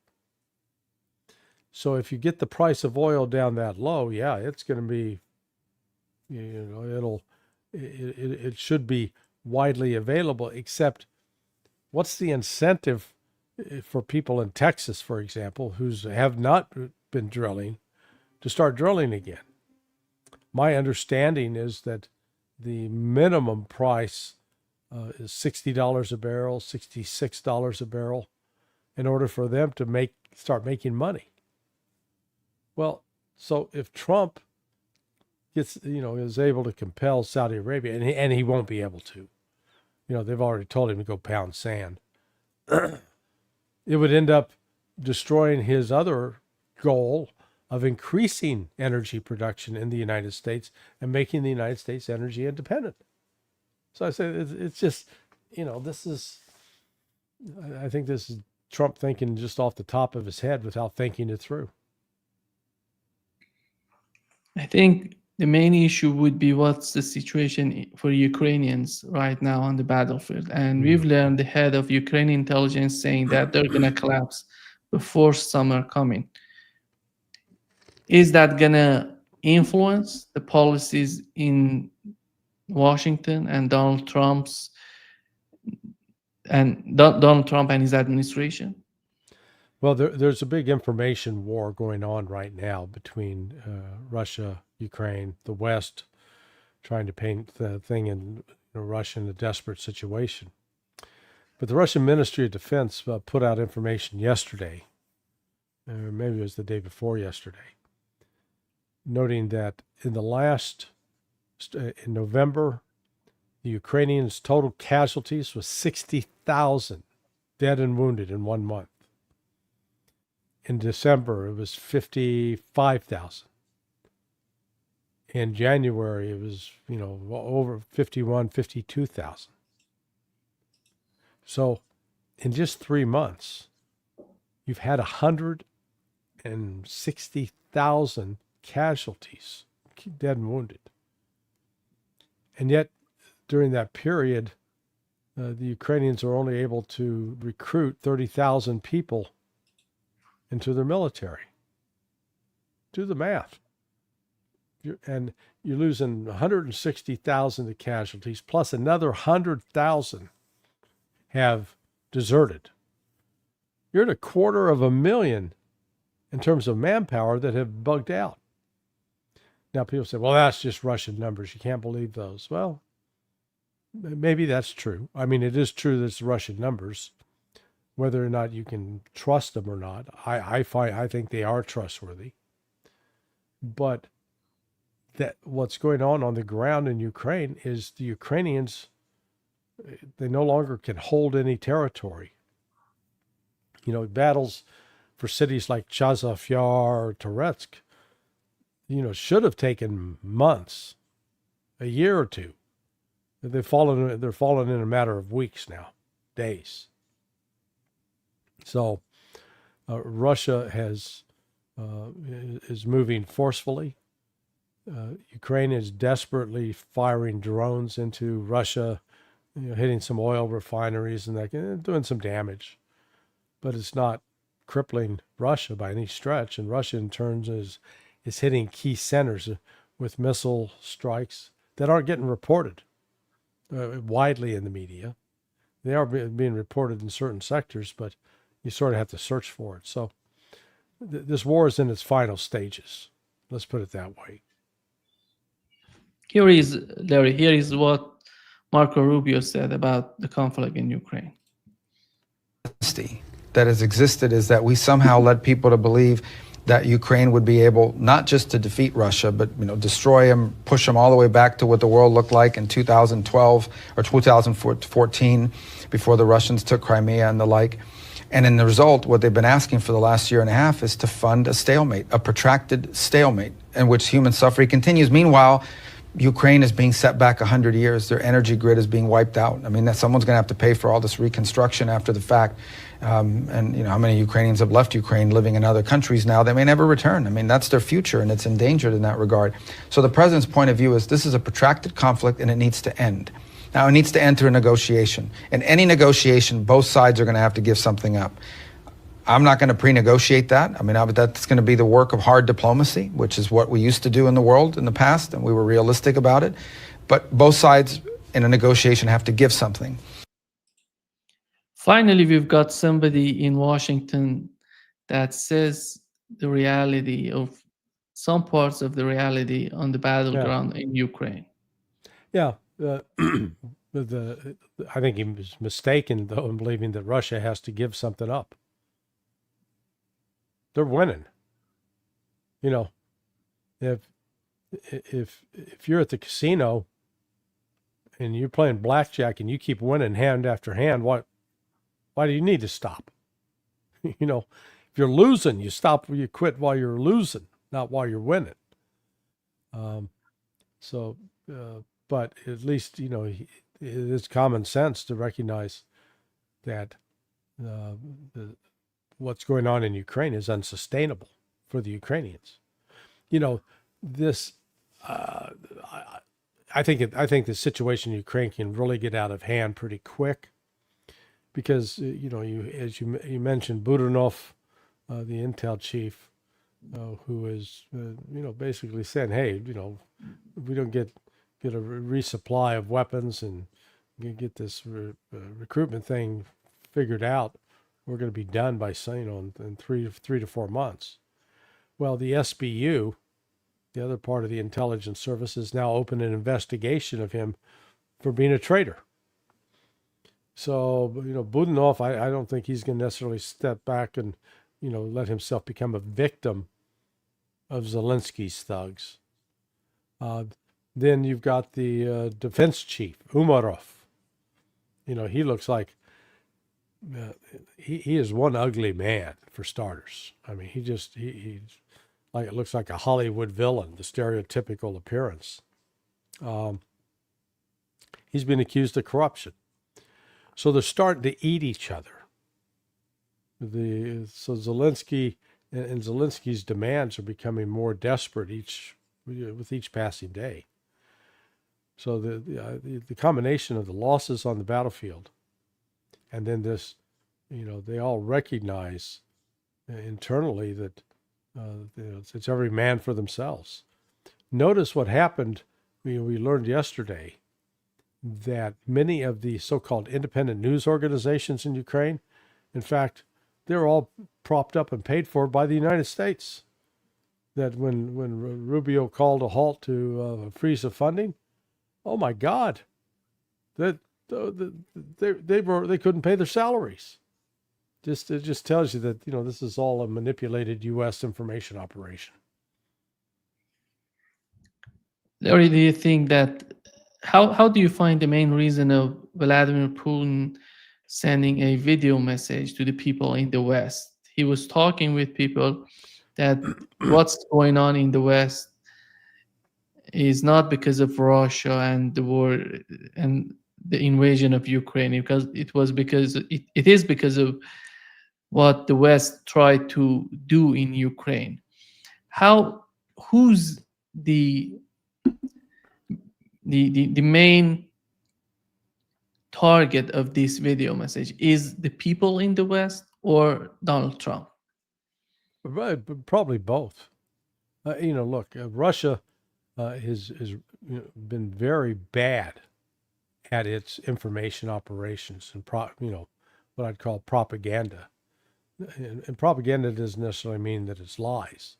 [SPEAKER 2] So if you get the price of oil down that low, yeah, it's going to be, it should be widely available, except what's the incentive for people in Texas, for example, who have not been drilling, to start drilling again? My understanding is that the minimum price is $60 a barrel, $66 a barrel, in order for them to start making money. Well, so if Trump is able to compel Saudi Arabia, and he won't be able to, they've already told him to go pound sand, it would end up destroying his other goal of increasing energy production in the United States and making the United States energy independent. So I say it's just, I think this is Trump thinking just off the top of his head without thinking it through.
[SPEAKER 1] I think the main issue would be what's the situation for Ukrainians right now on the battlefield. And we've learned the head of Ukrainian intelligence saying that they're going to collapse before summer coming. Is that going to influence the policies in Washington and Donald Trump and his administration?
[SPEAKER 2] Well, there's a big information war going on right now between Russia, Ukraine, the West, trying to paint the thing in Russia in a desperate situation. But the Russian Ministry of Defense put out information yesterday, or maybe it was the day before yesterday, noting that in November, the Ukrainians' total casualties was 60,000 dead and wounded in 1 month. In December, it was 55,000. In January, it was, over 52,000. So in just 3 months, you've had 160,000 casualties, dead and wounded. And yet during that period, the Ukrainians are only able to recruit 30,000 people into their military. Do the math. And you're losing 160,000 to casualties, plus another 100,000 have deserted. You're at 250,000 in terms of manpower that have bugged out. Now people say, well, that's just Russian numbers. You can't believe those. Well, maybe that's true. I mean, it is true that it's Russian numbers. Whether or not you can trust them or not, I think they are trustworthy. But that what's going on the ground in Ukraine is the Ukrainians, they no longer can hold any territory. You know, battles for cities like Chazov Yar or Toretsk, you know, should have taken months, a year or two. They're fallen in a matter of weeks now, days. So Russia is moving forcefully. Ukraine is desperately firing drones into Russia, you know, hitting some oil refineries and that, doing some damage. But it's not crippling Russia by any stretch. And Russia, in turn, is hitting key centers with missile strikes that aren't getting reported widely in the media. They are being reported in certain sectors, but you sort of have to search for it. So this war is in its final stages. Let's put it that way.
[SPEAKER 1] Here is, Larry, here is what Marco Rubio said about the conflict in Ukraine.
[SPEAKER 7] That has existed is that we somehow led people to believe that Ukraine would be able not just to defeat Russia, but destroy them, push them all the way back to what the world looked like in 2012 or 2014, before the Russians took Crimea and the like. And in the result, what they've been asking for the last year and a half is to fund a stalemate, a protracted stalemate in which human suffering continues. Meanwhile, Ukraine is being set back 100 years. Their energy grid is being wiped out. I mean, someone's going to have to pay for all this reconstruction after the fact. And how many Ukrainians have left Ukraine living in other countries now? They may never return. I mean, that's their future, and it's endangered in that regard. So the president's point of view is this is a protracted conflict, and it needs to end. Now, it needs to enter a negotiation. In any negotiation, both sides are going to have to give something up. I'm not going to pre-negotiate that. I mean, that's going to be the work of hard diplomacy, which is what we used to do in the world in the past, and we were realistic about it. But both sides in a negotiation have to give something.
[SPEAKER 1] Finally, we've got somebody in Washington that says the reality of some parts of the reality on the battleground in Ukraine.
[SPEAKER 2] Yeah. I think he was mistaken, though, in believing that Russia has to give something up. They're winning. You know, if you're at the casino and you're playing blackjack and you keep winning hand after hand, why do you need to stop? You know, if you're losing, you stop, you quit while you're losing, not while you're winning. But at least, you know, it is common sense to recognize that what's going on in Ukraine is unsustainable for the Ukrainians. You know, this, I think the situation in Ukraine can really get out of hand pretty quick because, you know, as you mentioned, Budanov, the intel chief, who is, basically saying, hey, you know, if we don't get a resupply of weapons and get this recruitment thing figured out, we're going to be done by in 3 to 4 months. Well, the SBU, the other part of the intelligence service, has now opened an investigation of him for being a traitor. So, you know, Budanov, I don't think he's going to necessarily step back and, you know, let himself become a victim of Zelensky's thugs. Then you've got the defense chief, Umarov. You know, he looks like he is one ugly man, for starters. I mean, he's like, it looks like a Hollywood villain, the stereotypical appearance. He's been accused of corruption. So they're starting to eat each other. So Zelensky and Zelensky's demands are becoming more desperate with each passing day. So the combination of the losses on the battlefield, and then this, they all recognize internally that it's every man for themselves. Notice what happened. We learned yesterday that many of the so-called independent news organizations in Ukraine, in fact, they're all propped up and paid for by the United States. That when Rubio called a halt to freeze of funding, oh my God, that they couldn't pay their salaries. It just tells you that this is all a manipulated U.S. information operation.
[SPEAKER 1] Larry, do you think that how do you find the main reason of Vladimir Putin sending a video message to the people in the West? He was talking with people that what's going on in the West is not because of Russia and the war and the invasion of Ukraine, because it is because of what the West tried to do in Ukraine. Who's the main target of this video message? Is the people in the West or Donald Trump?
[SPEAKER 2] Probably both. Look, Russia has been very bad at its information operations and what I'd call propaganda. And propaganda doesn't necessarily mean that it's lies,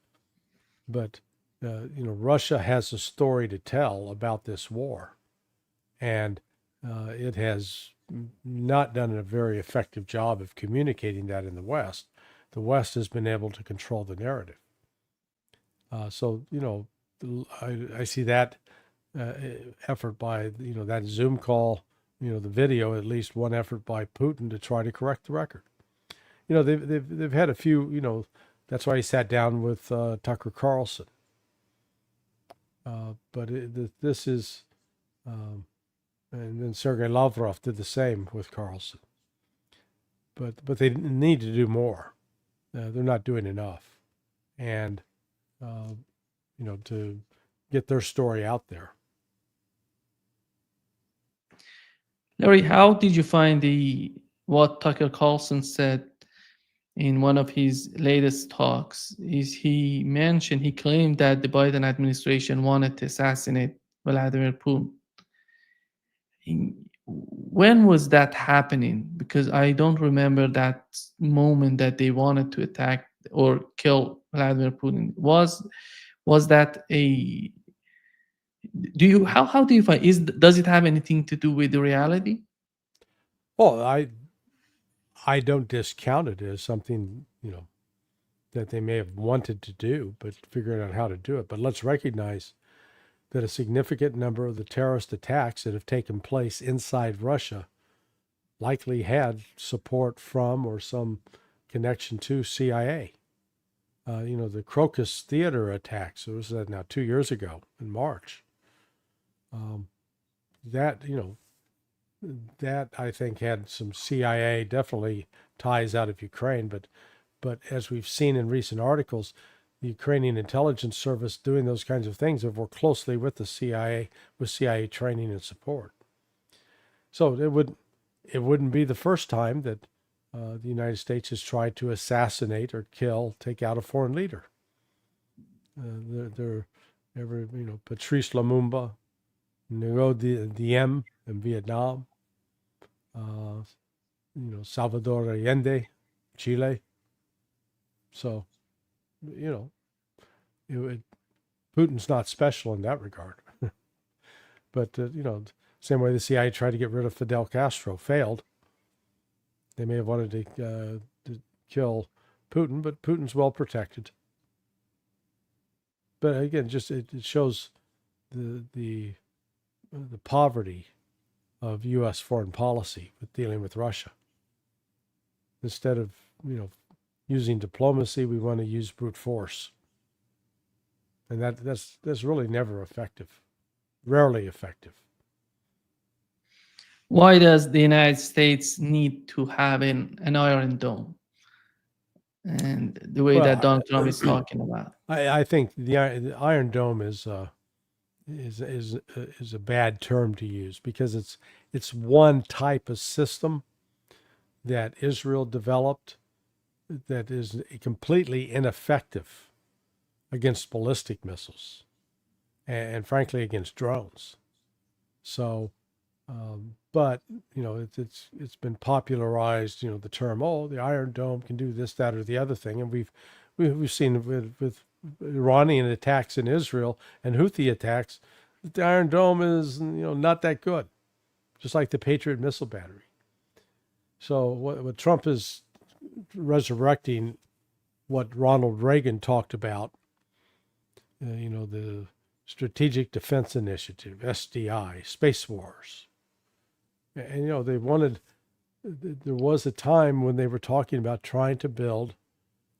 [SPEAKER 2] but Russia has a story to tell about this war, and it has not done a very effective job of communicating that in the West. The West has been able to control the narrative. So I see that effort by that Zoom call, the video, at least one effort by Putin to try to correct the record. They've had a few. That's why he sat down with Tucker Carlson. But this is, and then Sergei Lavrov did the same with Carlson. But they need to do more. They're not doing enough, and to get their story out there.
[SPEAKER 1] Larry, how did you find what Tucker Carlson said in one of his latest talks? He claimed that the Biden administration wanted to assassinate Vladimir Putin. When was that happening? Because I don't remember that moment that they wanted to attack or kill Vladimir Putin. Was that a? How do you find? Does it have anything to do with the reality?
[SPEAKER 2] Well, I don't discount it as something that they may have wanted to do, but figuring out how to do it. But let's recognize that a significant number of the terrorist attacks that have taken place inside Russia likely had support from or some connection to CIA. The Crocus Theater attacks, it was now 2 years ago in March. That I think had some CIA definitely ties out of Ukraine, but as we've seen in recent articles, the Ukrainian intelligence service doing those kinds of things have worked closely with the CIA, with CIA training and support. So it wouldn't be the first time that the United States has tried to assassinate or take out a foreign leader. Patrice Lumumba, Ngo Diem in Vietnam, Salvador Allende, Chile. So, Putin's not special in that regard. But, same way the CIA tried to get rid of Fidel Castro, failed. They may have wanted to kill Putin, but Putin's well protected. But again, it shows the poverty of U.S. foreign policy with dealing with Russia. Instead of using diplomacy, we want to use brute force, and that's really never effective, rarely effective.
[SPEAKER 1] Why does the United States need to have an Iron Dome? And the way that Donald Trump is talking about.
[SPEAKER 2] I think the Iron Dome is is a bad term to use, because it's one type of system that Israel developed that is completely ineffective against ballistic missiles and frankly against drones. So, but it's been popularized. The term, oh, the Iron Dome can do this, that, or the other thing, and we've seen with Iranian attacks in Israel and Houthi attacks, the Iron Dome is not that good, just like the Patriot missile battery. So what Trump is resurrecting, what Ronald Reagan talked about, the Strategic Defense Initiative, SDI, Space Wars. And, they wanted, there was a time when they were talking about trying to build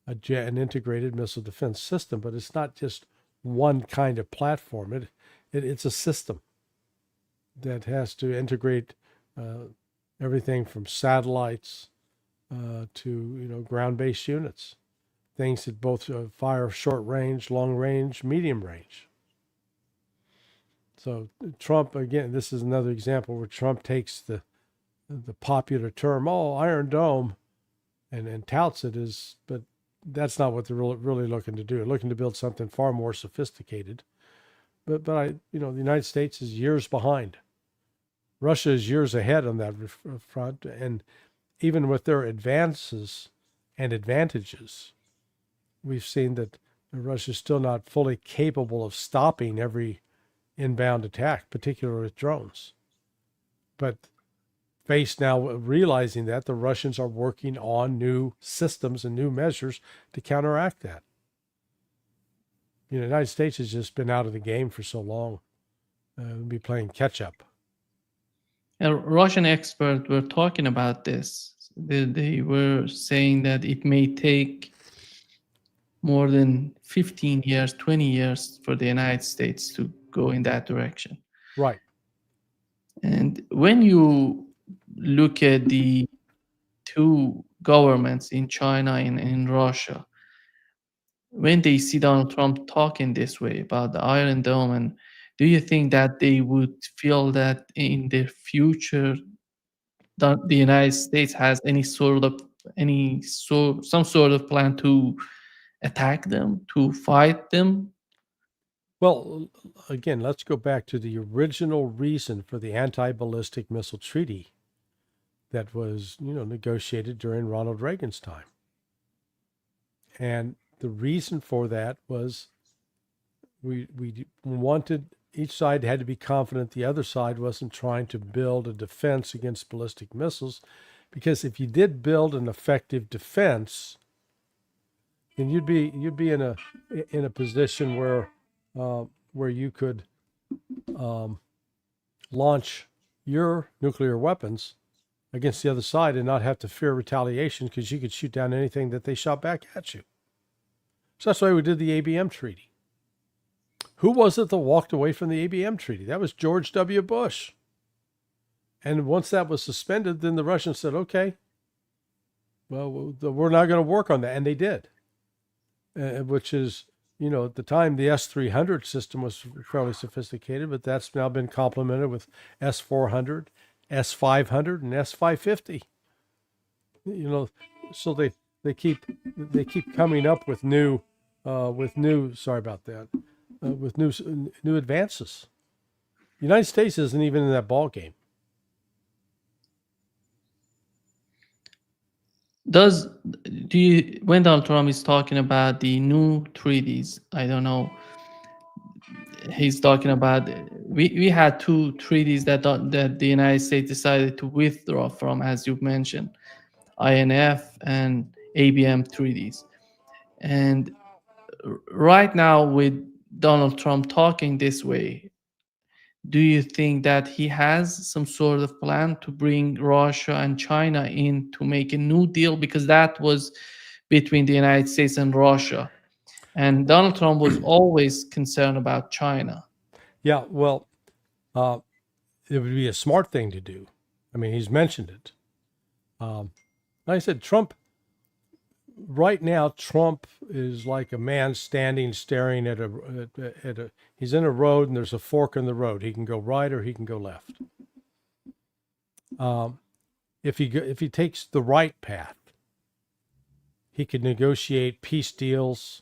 [SPEAKER 2] an integrated missile defense system, but it's not just one kind of platform. It's a system that has to integrate everything from satellites to ground-based units, things that both fire short range, long range, medium range. So Trump, again, this is another example where Trump takes the popular term, oh, Iron Dome, and touts it as, but that's not what they're really looking to do. They're looking to build something far more sophisticated. But the United States is years behind. Russia is years ahead on that front, and even with their advances and advantages, we've seen that Russia is still not fully capable of stopping every inbound attack, particularly with drones. But faced now realizing that, the Russians are working on new systems and new measures to counteract that. The United States has just been out of the game for so long. We'll be playing catch up.
[SPEAKER 1] Russian experts were talking about this. They were saying that it may take more than 15 years, 20 years for the United States to go in that direction.
[SPEAKER 2] Right.
[SPEAKER 1] And when you look at the two governments in China and in Russia, when they see Donald Trump talking this way about the Iron Dome, and do you think that they would feel that in the future the United States has some sort of plan to attack them, to fight them?
[SPEAKER 2] Well, again, let's go back to the original reason for the anti-ballistic missile treaty that was, negotiated during Ronald Reagan's time. And the reason for that was we wanted, each side had to be confident the other side wasn't trying to build a defense against ballistic missiles, because if you did build an effective defense, then you'd be in a position where you could launch your nuclear weapons against the other side and not have to fear retaliation, because you could shoot down anything that they shot back at you. So that's why we did the ABM treaty. Who was it that walked away from the ABM treaty? That was George W. Bush. And once that was suspended, then the Russians said, okay, well, we're not going to work on that. And they did, which is, at the time, the S-300 system was fairly sophisticated, but that's now been complemented with S-400, S-500, and S-550. So they keep coming up with new advances. The United States isn't even in that ball game.
[SPEAKER 1] When Donald Trump is talking about the new treaties, I don't know, he's talking about, we had two treaties that the United States decided to withdraw from, as you've mentioned, INF and ABM treaties. And right now, with Donald Trump talking this way, do you think that he has some sort of plan to bring Russia and China in to make a new deal? Because that was between the United States and Russia. And Donald Trump was always concerned about China.
[SPEAKER 2] Yeah, well, it would be a smart thing to do. I mean, he's mentioned it. Like I said, Trump, right now, Trump is like a man staring at a. He's in a road and there's a fork in the road. He can go right or he can go left. If he takes the right path, he could negotiate peace deals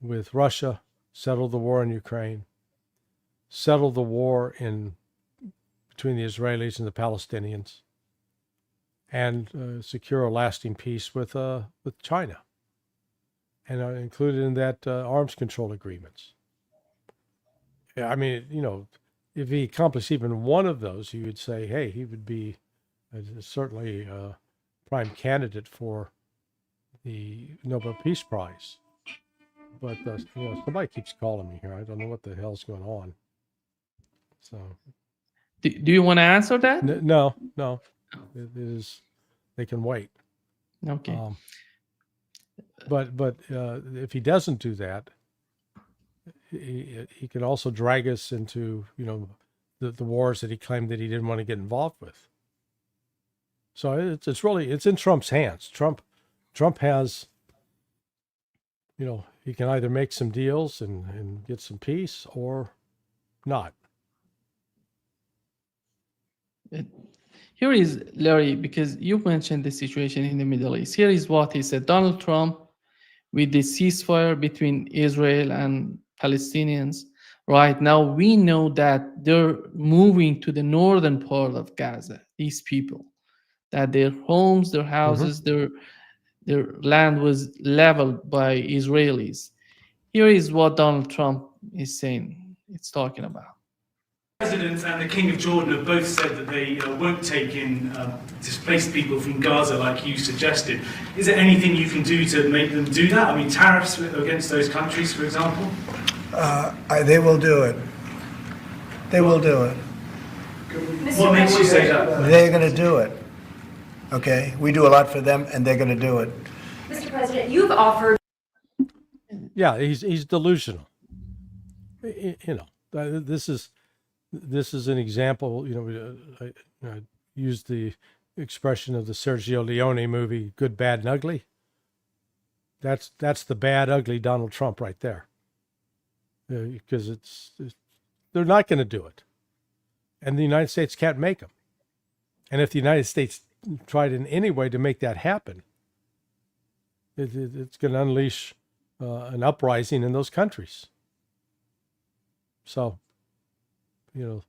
[SPEAKER 2] with Russia, settle the war in Ukraine, settle the war between the Israelis and the Palestinians, and secure a lasting peace with China, and included in that arms control agreements. I mean, if he accomplished even one of those, you would say, hey, he would be certainly a prime candidate for the Nobel Peace Prize. But somebody keeps calling me here. I don't know what the hell's going on. So,
[SPEAKER 1] do you want to answer that?
[SPEAKER 2] No. It is. They can wait.
[SPEAKER 1] Okay.
[SPEAKER 2] But if he doesn't do that, he could also drag us into the wars that he claimed that he didn't want to get involved with. So it's in Trump's hands. Trump has, he can either make some deals and get some peace or not.
[SPEAKER 1] Here is, Larry, because you mentioned the situation in the Middle East. Here is what he said. Donald Trump, with the ceasefire between Israel and Palestinians, right now we know that they're moving to the northern part of Gaza, these people, that their homes, their houses, their land was leveled by Israelis. Here is what Donald Trump is saying, it's talking about.
[SPEAKER 8] The President and the King of Jordan have both said that they won't take in displaced people from Gaza like you suggested. Is there anything you can do to make them do that? I mean, tariffs against those countries, for example?
[SPEAKER 9] They will do it. They will do it.
[SPEAKER 8] What makes you say that?
[SPEAKER 9] They're going to do it. Okay? We do a lot for them, and they're going to do it.
[SPEAKER 10] Mr. President, you've offered...
[SPEAKER 2] Yeah, he's delusional. This is an example. I used the expression of the Sergio Leone movie, Good, Bad, and Ugly. That's the bad, ugly Donald Trump right there. Because they're not going to do it. And the United States can't make them. And if the United States tried in any way to make that happen, it's going to unleash an uprising in those countries. So, it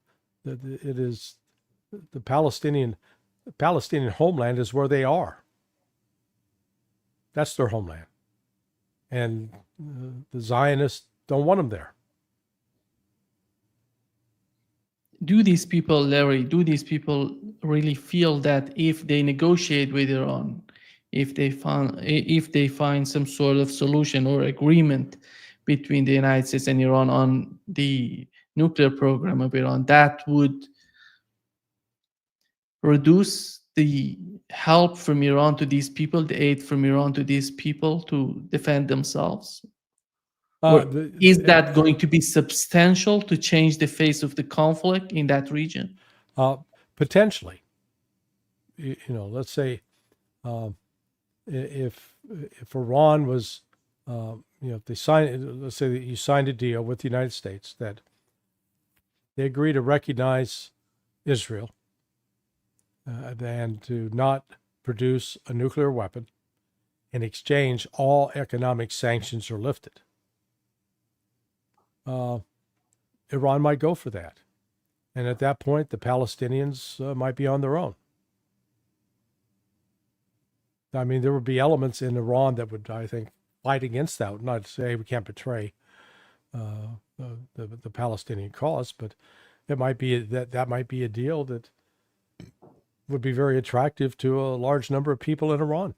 [SPEAKER 2] is the Palestinian homeland is where they are. That's their homeland. And the Zionists don't want them there.
[SPEAKER 1] Do these people, Larry, really feel that if they negotiate with Iran, if they find some sort of solution or agreement between the United States and Iran on the nuclear program of Iran, that would reduce the help from Iran to these people, the aid from Iran to these people to defend themselves? Is that going to be substantial to change the face of the conflict in that region?
[SPEAKER 2] Potentially. Let's say if Iran was, if they signed, let's say that you signed a deal with the United States that they agree to recognize Israel and to not produce a nuclear weapon. In exchange, all economic sanctions are lifted. Iran might go for that. And at that point, the Palestinians might be on their own. I mean, there would be elements in Iran that would, I think, fight against that. Not to say we can't betray the Palestinian cause, but it might be that might be a deal that would be very attractive to a large number of people in Iran.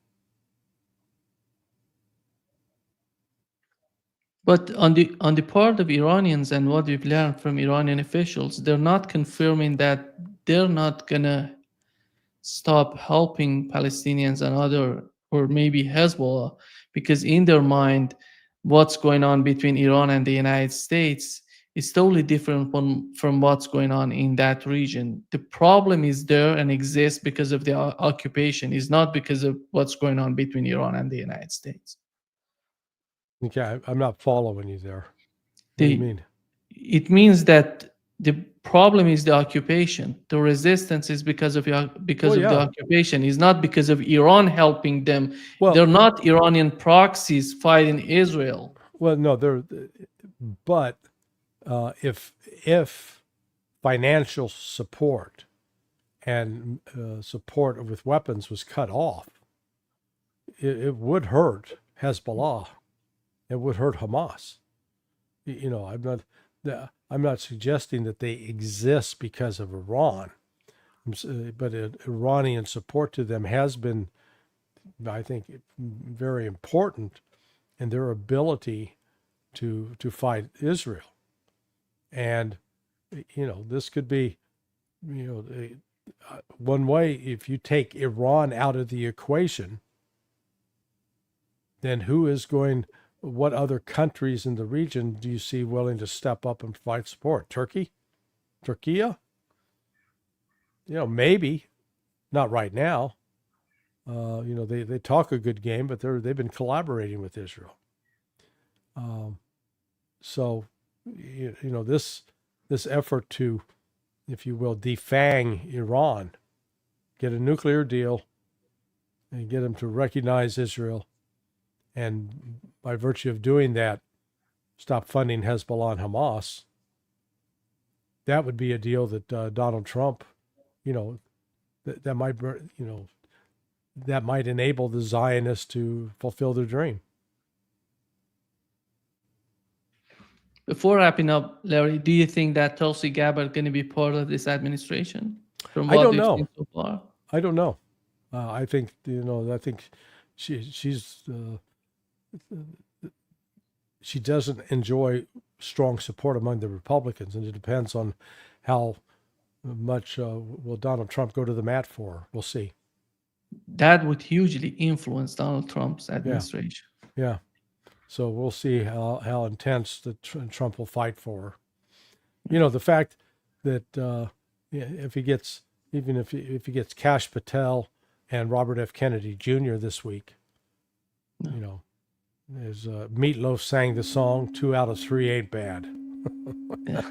[SPEAKER 1] But on the part of Iranians and what we've learned from Iranian officials, they're not confirming that they're not gonna stop helping Palestinians and or maybe Hezbollah, because in their mind, what's going on between Iran and the United States It's totally different from what's going on in that region. The problem is there and exists because of the occupation. It's not because of what's going on between Iran and the United States.
[SPEAKER 2] Okay, I'm not following you there. What do you mean?
[SPEAKER 1] It means that the problem is the occupation. The resistance is because of the occupation. It's not because of Iran helping them. They're not Iranian proxies fighting Israel.
[SPEAKER 2] Well, no, but if financial support and support with weapons was cut off, it would hurt Hezbollah. It would hurt Hamas. You know, I'm not suggesting that they exist because of Iran, but Iranian support to them has been, I think, very important in their ability to fight Israel. And, you know, this could be, you know, one way. If you take Iran out of the equation, then what other countries in the region do you see willing to step up and provide support? Turkey? You know, maybe, not right now. You know, they talk a good game, but they've been collaborating with Israel. So, you know, this effort to, if you will, defang Iran, get a nuclear deal, and get them to recognize Israel, and by virtue of doing that, stop funding Hezbollah and Hamas, that would be a deal that Donald Trump, you know, that might, you know, that might enable the Zionists to fulfill their dream.
[SPEAKER 1] Before wrapping up, Larry, do you think that Tulsi Gabbard is going to be part of this administration? From
[SPEAKER 2] I
[SPEAKER 1] what
[SPEAKER 2] don't
[SPEAKER 1] we've
[SPEAKER 2] know.
[SPEAKER 1] seen so far?
[SPEAKER 2] I don't know. I think, you know, I think she's she doesn't enjoy strong support among the Republicans, and it depends on how much will Donald Trump go to the mat for. We'll see.
[SPEAKER 1] That would hugely influence Donald Trump's administration.
[SPEAKER 2] Yeah. So we'll see how intense Trump will fight for her. You know, the fact that if he gets Kash Patel and Robert F. Kennedy Jr. this week, you know, as Meatloaf sang the song, 2 out of 3 ain't bad.
[SPEAKER 1] Yeah.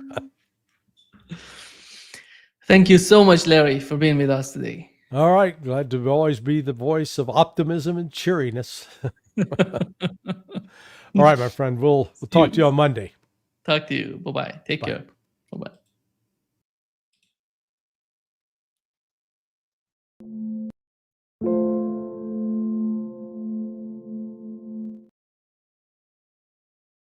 [SPEAKER 1] Thank you so much, Larry, for being with us today.
[SPEAKER 2] All right. Glad to always be the voice of optimism and cheeriness. All right, my friend. We'll talk to you on Monday.
[SPEAKER 1] Talk to you. Bye-bye. Take care. Bye-bye.